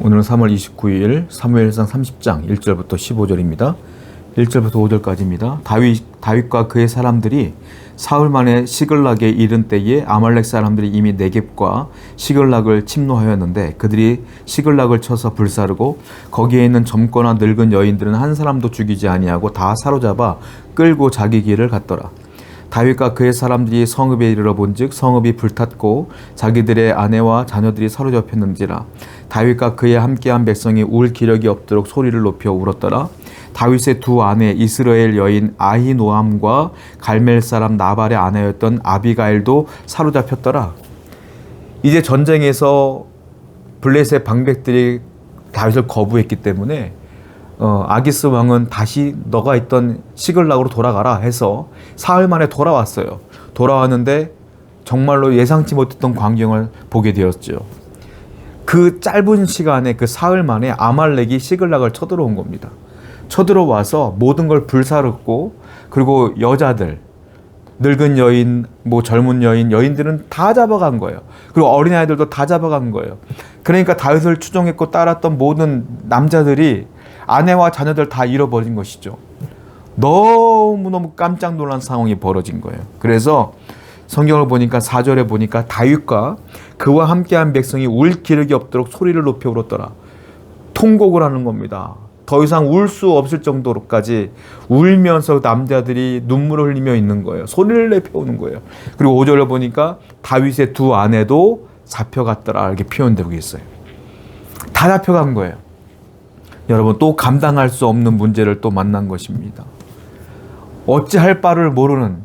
오늘은 3월 29일 사무엘상 30장 1절부터 15절입니다. 1절부터 5절까지입니다. 다윗과 그의 사람들이 사흘 만에 시글락에 이른 때에 아말렉 사람들이 이미 네겝과 시글락을 침노하였는데 그들이 시글락을 쳐서 불사르고 거기에 있는 젊거나 늙은 여인들은 한 사람도 죽이지 아니하고 다 사로잡아 끌고 자기 길을 갔더라. 다윗과 그의 사람들이 성읍에 이르러 본즉 성읍이 불탔고 자기들의 아내와 자녀들이 사로잡혔는지라. 다윗과 그의 함께한 백성이 울 기력이 없도록 소리를 높여 울었더라. 다윗의 두 아내 이스라엘 여인 아히노암과 갈멜 사람 나발의 아내였던 아비가일도 사로잡혔더라. 이제 전쟁에서 블레셋 방백들이 다윗을 거부했기 때문에 아기스 왕은 다시 너가 있던 시글락으로 돌아가라 해서 사흘 만에 돌아왔어요. 돌아왔는데 정말로 예상치 못했던 광경을 보게 되었죠. 그 짧은 시간에 그 사흘 만에 아말렉이 시글락을 쳐들어온 겁니다. 쳐들어와서 모든 걸 불사르고 그리고 여자들, 늙은 여인, 젊은 여인들은 다 잡아간 거예요. 그리고 어린아이들도 다 잡아간 거예요. 그러니까 다윗을 추종했고 따랐던 모든 남자들이 아내와 자녀들 다 잃어버린 것이죠. 너무너무 깜짝 놀란 상황이 벌어진 거예요. 그래서 성경을 보니까 4절에 보니까 다윗과 그와 함께한 백성이 울 기력이 없도록 소리를 높여 울었더라. 통곡을 하는 겁니다. 더 이상 울 수 없을 정도로까지 울면서 남자들이 눈물을 흘리며 있는 거예요. 소리를 내며 우는 거예요. 그리고 5절에 보니까 다윗의 두 아내도 잡혀갔더라 이렇게 표현되고 있어요. 다 잡혀간 거예요. 여러분, 또 감당할 수 없는 문제를 또 만난 것입니다. 어찌할 바를 모르는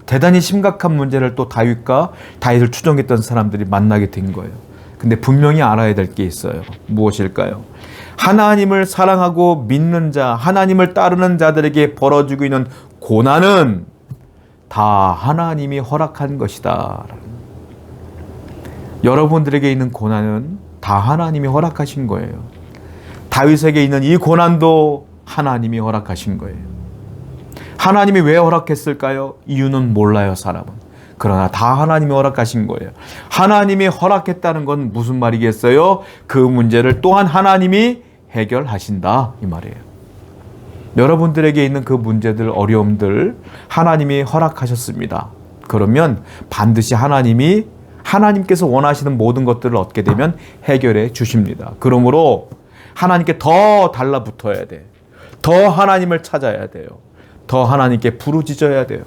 대단히 심각한 문제를 또 다윗을 추종했던 사람들이 만나게 된 거예요. 근데 분명히 알아야 될 게 있어요. 무엇일까요? 하나님을 사랑하고 믿는 자, 하나님을 따르는 자들에게 벌어지고 있는 고난은 다 하나님이 허락한 것이다. 여러분들에게 있는 고난은 다 하나님이 허락하신 거예요. 다윗에게 있는 이 고난도 하나님이 허락하신 거예요. 하나님이 왜 허락했을까요? 이유는 몰라요, 사람은. 그러나 다 하나님이 허락하신 거예요. 하나님이 허락했다는 건 무슨 말이겠어요? 그 문제를 또한 하나님이 해결하신다 이 말이에요. 여러분들에게 있는 그 문제들, 어려움들 하나님이 허락하셨습니다. 그러면 반드시 하나님께서 원하시는 모든 것들을 얻게 되면 해결해 주십니다. 그러므로 하나님께 더 달라붙어야 돼. 더 하나님을 찾아야 돼요. 더 하나님께 부르짖어야 돼요.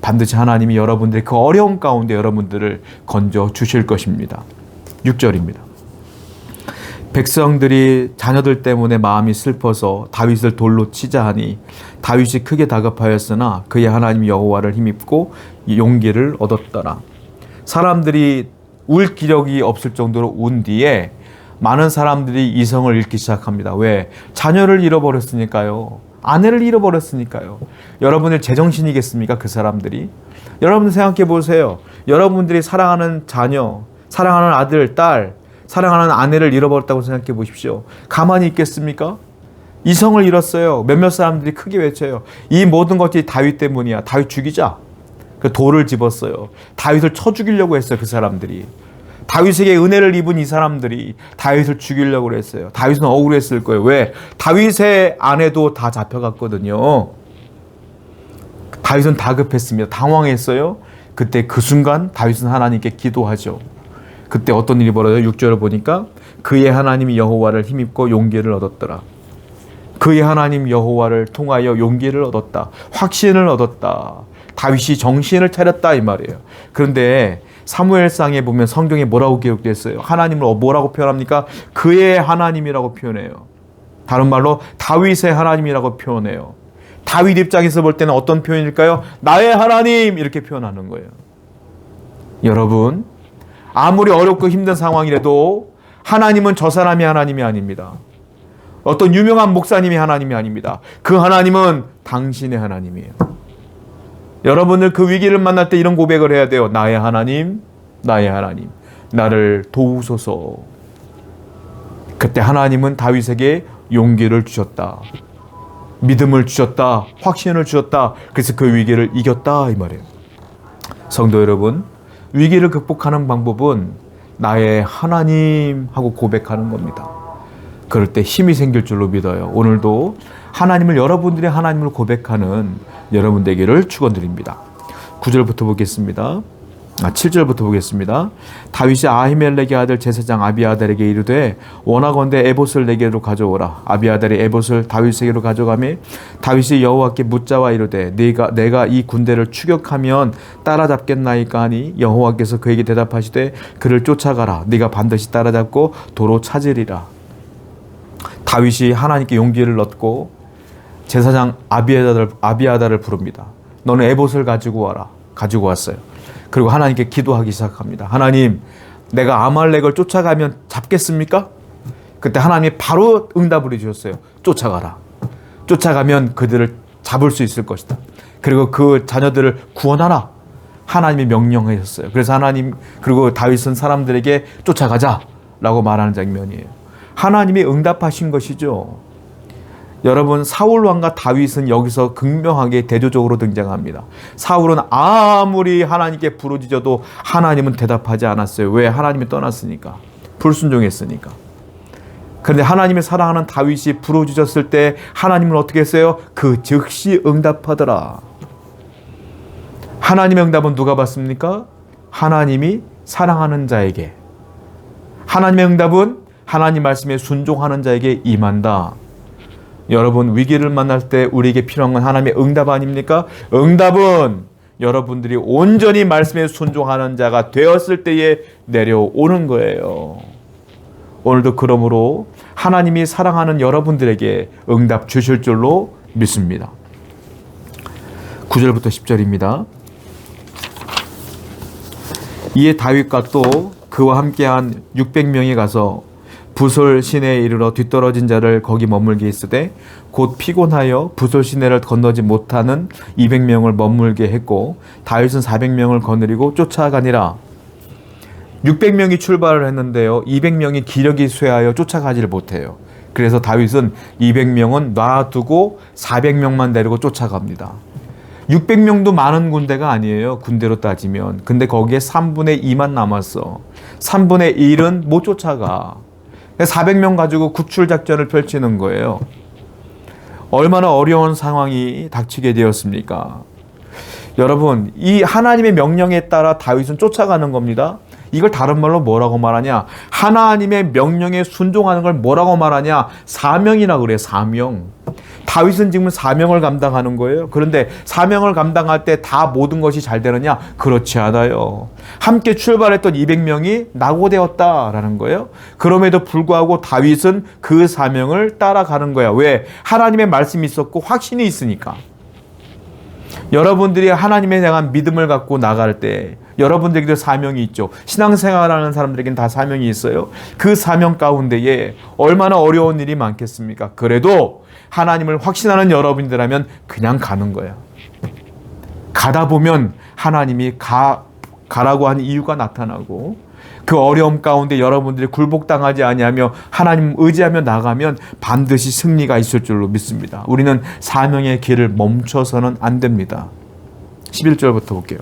반드시 하나님이 여러분들의 그 어려운 가운데 여러분들을 건져 주실 것입니다. 6절입니다. 백성들이 자녀들 때문에 마음이 슬퍼서 다윗을 돌로 치자 하니 다윗이 크게 다급하였으나 그의 하나님 여호와를 힘입고 용기를 얻었더라. 사람들이 울 기력이 없을 정도로 운 뒤에 많은 사람들이 이성을 잃기 시작합니다. 왜? 자녀를 잃어버렸으니까요. 아내를 잃어버렸으니까요. 여러분들 제정신이겠습니까? 그 사람들이. 여러분들 생각해 보세요. 여러분들이 사랑하는 자녀, 사랑하는 아들, 딸, 사랑하는 아내를 잃어버렸다고 생각해 보십시오. 가만히 있겠습니까? 이성을 잃었어요. 몇몇 사람들이 크게 외쳐요. 이 모든 것이 다윗 때문이야. 다윗 죽이자. 그 돌을 집었어요. 다윗을 쳐 죽이려고 했어요. 그 사람들이. 다윗에게 은혜를 입은 이 사람들이 다윗을 죽이려고 했어요. 다윗은 억울했을 거예요. 왜? 다윗의 아내도 다 잡혀갔거든요. 다윗은 다급했습니다. 당황했어요. 그때 그 순간 다윗은 하나님께 기도하죠. 그때 어떤 일이 벌어져요? 6절을 보니까 그의 하나님 여호와를 힘입고 용기를 얻었더라. 그의 하나님 여호와를 통하여 용기를 얻었다. 확신을 얻었다. 다윗이 정신을 차렸다 이 말이에요. 그런데 사무엘상에 보면 성경에 뭐라고 기록되어 있어요? 하나님을 뭐라고 표현합니까? 그의 하나님이라고 표현해요. 다른 말로 다윗의 하나님이라고 표현해요. 다윗 입장에서 볼 때는 어떤 표현일까요? 나의 하나님 이렇게 표현하는 거예요. 여러분, 아무리 어렵고 힘든 상황이라도 하나님은 저 사람이 하나님이 아닙니다. 어떤 유명한 목사님이 하나님이 아닙니다. 그 하나님은 당신의 하나님이에요. 여러분들 그 위기를 만날 때 이런 고백을 해야 돼요. 나의 하나님, 나를 도우소서. 그때 하나님은 다윗에게 용기를 주셨다. 믿음을 주셨다. 확신을 주셨다. 그래서 그 위기를 이겼다 이 말이에요. 성도 여러분, 위기를 극복하는 방법은 나의 하나님 하고 고백하는 겁니다. 그럴 때 힘이 생길 줄로 믿어요. 오늘도 여러분들이 하나님을 고백하는 여러분 되기를 축원드립니다. 9절부터 보겠습니다. 7절부터 보겠습니다. 다윗이 아히멜렉의 아들 제사장 아비아달에게 이르되 원하건대 에봇을 내게로 가져오라. 아비아달이 에봇을 다윗에게로 가져가매 다윗이 여호와께 묻자와 이르되 내가 이 군대를 추격하면 따라잡겠나이까 하니 여호와께서 그에게 대답하시되 그를 쫓아가라. 네가 반드시 따라잡고 도로 찾으리라. 다윗이 하나님께 용기를 얻고 제사장 아비아달을 부릅니다. 너는 에봇을 가지고 와라. 가지고 왔어요. 그리고 하나님께 기도하기 시작합니다. 하나님, 내가 아말렉을 쫓아가면 잡겠습니까? 그때 하나님이 바로 응답을 해주셨어요. 쫓아가라. 쫓아가면 그들을 잡을 수 있을 것이다. 그리고 그 자녀들을 구원하라. 하나님이 명령하셨어요. 그래서 그리고 다윗은 사람들에게 쫓아가자라고 말하는 장면이에요. 하나님이 응답하신 것이죠. 여러분, 사울 왕과 다윗은 여기서 극명하게 대조적으로 등장합니다. 사울은 아무리 하나님께 부르짖어도 하나님은 대답하지 않았어요. 왜? 하나님이 떠났으니까. 불순종했으니까. 그런데 하나님의 사랑하는 다윗이 부르짖었을 때 하나님은 어떻게 했어요? 그 즉시 응답하더라. 하나님의 응답은 누가 받습니까? 하나님이 사랑하는 자에게. 하나님의 응답은 하나님 말씀에 순종하는 자에게 임한다. 여러분, 위기를 만날 때 우리에게 필요한 건 하나님의 응답 아닙니까? 응답은 여러분들이 온전히 말씀에 순종하는 자가 되었을 때에 내려오는 거예요. 오늘도 그러므로 하나님이 사랑하는 여러분들에게 응답 주실 줄로 믿습니다. 9절부터 10절입니다. 이에 다윗과 또 그와 함께한 600명이 가서 부솔 시내에 이르러 뒤떨어진 자를 거기 머물게 했으되 곧 피곤하여 부솔 시내를 건너지 못하는 200명을 머물게 했고 다윗은 400명을 거느리고 쫓아가니라. 600명이 출발을 했는데요. 200명이 기력이 쇠하여 쫓아가지를 못해요. 그래서 다윗은 200명은 놔두고 400명만 데리고 쫓아갑니다. 600명도 많은 군대가 아니에요. 군대로 따지면. 근데 거기에 3분의 2만 남았어. 3분의 1은 못 쫓아가. 400명 가지고 구출 작전을 펼치는 거예요. 얼마나 어려운 상황이 닥치게 되었습니까? 여러분, 이 하나님의 명령에 따라 다윗은 쫓아가는 겁니다. 이걸 다른 말로 뭐라고 말하냐? 하나님의 명령에 순종하는 걸 뭐라고 말하냐? 사명이라 그래요. 사명. 다윗은 지금 사명을 감당하는 거예요. 그런데 사명을 감당할 때 다 모든 것이 잘 되느냐? 그렇지 않아요. 함께 출발했던 200명이 낙오되었다라는 거예요. 그럼에도 불구하고 다윗은 그 사명을 따라가는 거야. 왜? 하나님의 말씀이 있었고 확신이 있으니까. 여러분들이 하나님에 대한 믿음을 갖고 나갈 때 여러분들에게도 사명이 있죠. 신앙생활하는 사람들에게는 다 사명이 있어요. 그 사명 가운데에 얼마나 어려운 일이 많겠습니까? 그래도 하나님을 확신하는 여러분들이라면 그냥 가는 거야. 가다 보면 하나님이 가라고 하는 이유가 나타나고 그 어려움 가운데 여러분들이 굴복당하지 아니하며 하나님 의지하며 나가면 반드시 승리가 있을 줄로 믿습니다. 우리는 사명의 길을 멈춰서는 안 됩니다. 11절부터 볼게요.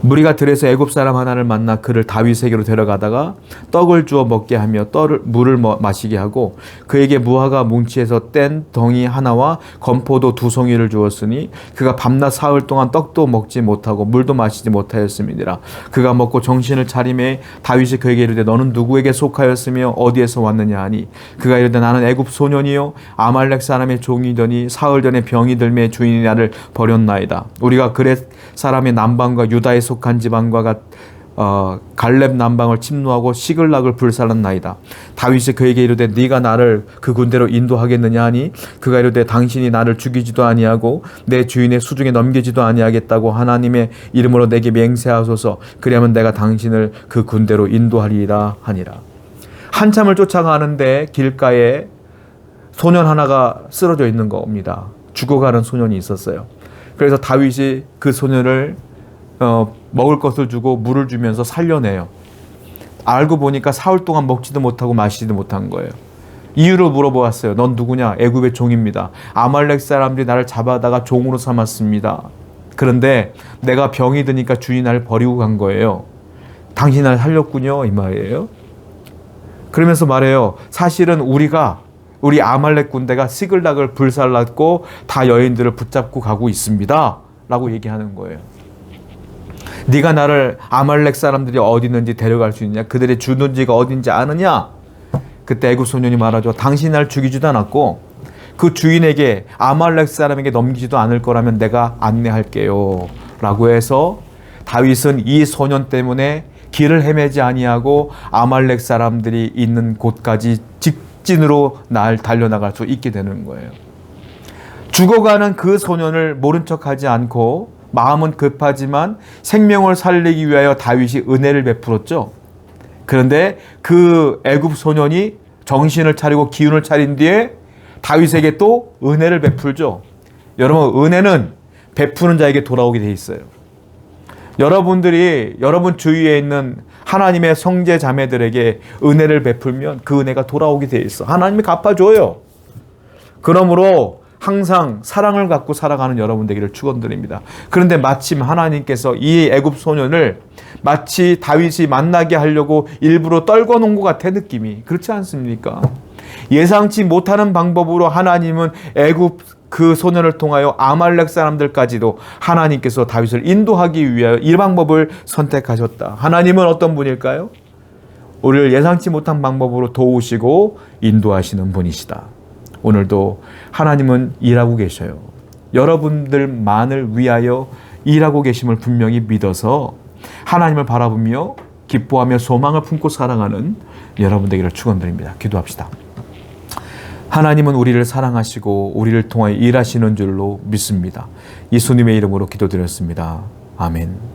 무리가 들에서 애굽 사람 하나를 만나 그를 다윗에게로 데려가다가 떡을 주어 먹게 하며 물을 마시게 하고 그에게 무화과 뭉치에서 뗀 덩이 하나와 건포도 2송이를 주었으니 그가 밤낮 사흘 동안 떡도 먹지 못하고 물도 마시지 못하였음이니라. 그가 먹고 정신을 차림에 다윗이 그에게 이르되 너는 누구에게 속하였으며 어디에서 왔느냐 하니 그가 이르되 나는 애굽 소년이요 아말렉 사람의 종이더니 사흘 전에 병이 들매 주인이 나를 버렸나이다. 우리가 그렛 사람의 남방과 유다의 속한 지방과 갈렙 남방을 침노하고 시글락을 불살랐나이다. 다윗이 그에게 이르되 네가 나를 그 군대로 인도하겠느냐 하니 그가 이르되 당신이 나를 죽이지도 아니하고 내 주인의 수중에 넘기지도 아니하겠다고 하나님의 이름으로 내게 맹세하소서. 그리하면 내가 당신을 그 군대로 인도하리라 하니라. 한참을 쫓아가는데 길가에 소년 하나가 쓰러져 있는 겁니다. 죽어가는 소년이 있었어요. 그래서 다윗이 그 소년을 먹을 것을 주고 물을 주면서 살려내요. 알고 보니까 사흘 동안 먹지도 못하고 마시지도 못한 거예요. 이유를 물어보았어요. 넌 누구냐? 애굽의 종입니다. 아말렉 사람들이 나를 잡아다가 종으로 삼았습니다. 그런데 내가 병이 드니까 주인이 나를 버리고 간 거예요. 당신이 나를 살렸군요. 이 말이에요. 그러면서 말해요. 사실은 우리 아말렉 군대가 시글락을 불살랐고 다 여인들을 붙잡고 가고 있습니다. 라고 얘기하는 거예요. 네가 나를 아말렉 사람들이 어디 있는지 데려갈 수 있느냐? 그들의 주둔지가 어딘지 아느냐? 그때 애굽 소년이 말하죠. 당신이 날 죽이지도 않았고 그 주인에게 아말렉 사람에게 넘기지도 않을 거라면 내가 안내할게요. 라고 해서 다윗은 이 소년 때문에 길을 헤매지 아니하고 아말렉 사람들이 있는 곳까지 직진으로 달려나갈 수 있게 되는 거예요. 죽어가는 그 소년을 모른 척하지 않고 마음은 급하지만 생명을 살리기 위하여 다윗이 은혜를 베풀었죠. 그런데 그 애굽 소년이 정신을 차리고 기운을 차린 뒤에 다윗에게 또 은혜를 베풀죠. 여러분, 은혜는 베푸는 자에게 돌아오게 돼 있어요. 여러분들이 여러분 주위에 있는 하나님의 형제 자매들에게 은혜를 베풀면 그 은혜가 돌아오게 돼 있어. 하나님이 갚아줘요. 그러므로 항상 사랑을 갖고 살아가는 여러분 되기를 축원드립니다. 그런데 마침 하나님께서 이 애굽 소년을 마치 다윗이 만나게 하려고 일부러 떨궈 놓은 것 같아, 느낌이. 그렇지 않습니까? 예상치 못하는 방법으로 하나님은 애굽 그 소년을 통하여 아말렉 사람들까지도 하나님께서 다윗을 인도하기 위하여 이 방법을 선택하셨다. 하나님은 어떤 분일까요? 우리를 예상치 못한 방법으로 도우시고 인도하시는 분이시다. 오늘도 하나님은 일하고 계셔요. 여러분들만을 위하여 일하고 계심을 분명히 믿어서 하나님을 바라보며 기뻐하며 소망을 품고 살아가는 여러분 되기를 축원드립니다. 기도합시다. 하나님은 우리를 사랑하시고 우리를 통하여 일하시는 줄로 믿습니다. 예수님의 이름으로 기도드렸습니다. 아멘.